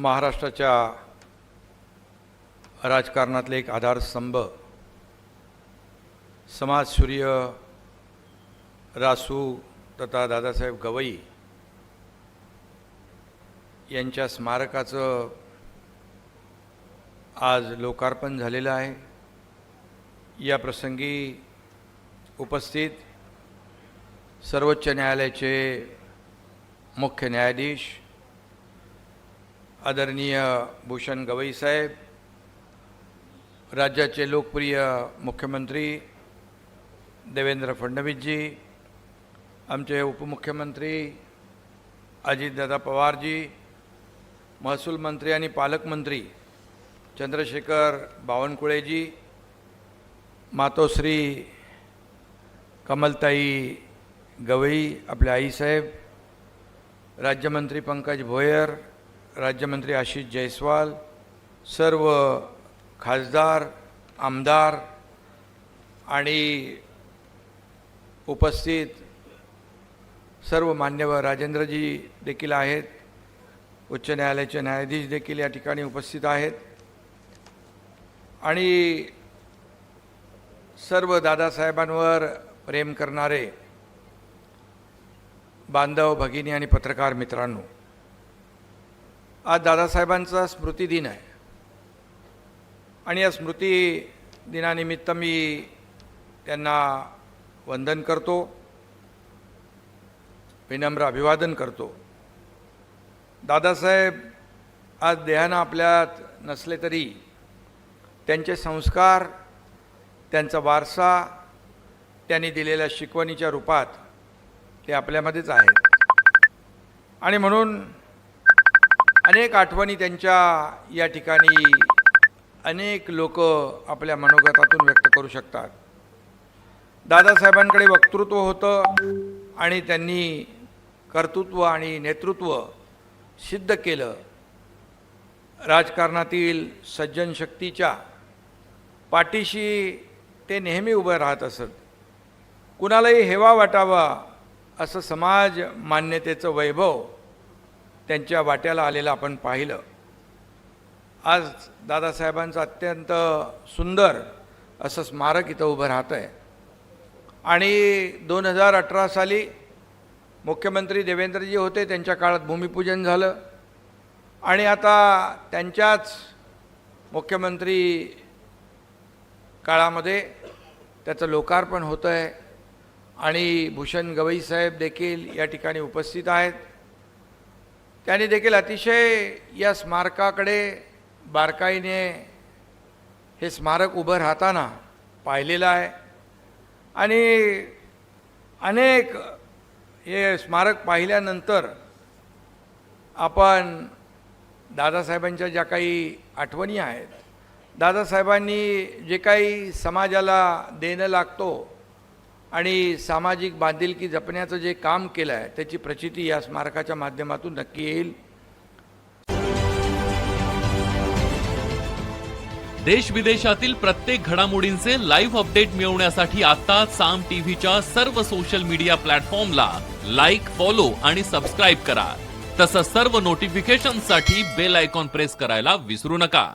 महाराष्ट्राच्या राजकारणातले एक आधारस्तंभ समाजसूर्य रासू तथा दादासाहेब गवई यांच्या स्मारकाचं आज लोकार्पण झालेलं आहे। या प्रसंगी उपस्थित सर्वोच्च न्यायालयाचे मुख्य न्यायाधीश आदरणीय भूषण गवई साहेब, राज्याचे लोकप्रिय मुख्यमंत्री देवेंद्र फडणवीस जी, आमचे उपमुख्यमंत्री अजितदादा पवार जी, महसूल मंत्री आणि पालकमंत्री चंद्रशेखर बावनकुळे जी, मातोश्री कमलताई गवई आपले आईसाहेब, राज्यमंत्री पंकज भोयर, राज्यमंत्री आशिष जयस्वाल, सर्व खासदार आमदार आणि उपस्थित सर्व मान्यवर राजेंद्रजी देखील आहेत, उच्च न्यायालयाचे न्यायाधीश देखील या ठिकाणी उपस्थित आहेत आणि सर्व दादासाहेबांवर प्रेम करणारे बांधव भगिनी आणि पत्रकार मित्रांनो, आज दादासाहेबांचा स्मृती दिन आहे आणि या स्मृती दिनानिमित्त मी त्यांना वंदन करतो, विनम्र अभिवादन करतो। दादासाहेब आज देहानं आपल्यात नसले तरी त्यांचे संस्कार, त्यांचा वारसा, त्यांनी दिलेल्या शिकवणीच्या रूपात ते आपल्यामध्येच आहेत आणि म्हणून अनेक आठवणी त्यांच्या या ठिकाणी अनेक लोक आपल्या मनोगतातून व्यक्त करू शकतात। दादासाहेबांकडे वक्तृत्व होतं आणि त्यांनी कर्तृत्व आणि नेतृत्व सिद्ध केलं। राजकारणातील सज्जन शक्तीच्या पाठीशी ते नेहमी उभं राहत असत। कुणालाही हेवा वाटावा असं समाज मान्यतेचं वैभव त्यांच्या वाट्याला आलेलं आपण पाहिलं। आज दादासाहेबांचं अत्यंत सुंदर असं स्मारक इथं उभं राहतं आहे आणि 2018 साली मुख्यमंत्री देवेंद्रजी होते, त्यांच्या काळात भूमिपूजन झालं आणि आता त्यांच्याच मुख्यमंत्री काळामध्ये त्याचं लोकार्पण होतं आहे आणि भूषण गवई साहेब देखील या ठिकाणी उपस्थित आहेत। त्यांनी देखील अतिशय या स्मारकाकडे बारकाईने हे स्मारक उभं राहताना पाहिलेलं आहे आणि अनेक हे स्मारक पाहिल्यानंतर आपण दादासाहेबांच्या ज्या काही आठवणी आहेत, दादासाहेबांनी जे काही समाजाला देणं लागतो आणि सामाजिक बांधिलकी जपण्याचं जे काम केलं आहे त्याची प्रचिती या स्मारकाच्या माध्यमातून नक्की येईल। देश विदेशातील प्रत्येक घडामोडींचे लाईव्ह अपडेट मिळवण्यासाठी आता साम टीव्हीच्या सर्व सोशल मीडिया प्लॅटफॉर्मला लाईक, फॉलो आणि सबस्क्राईब करा। तसंच सर्व नोटिफिकेशनसाठी बेल आयकॉन प्रेस करायला विसरू नका।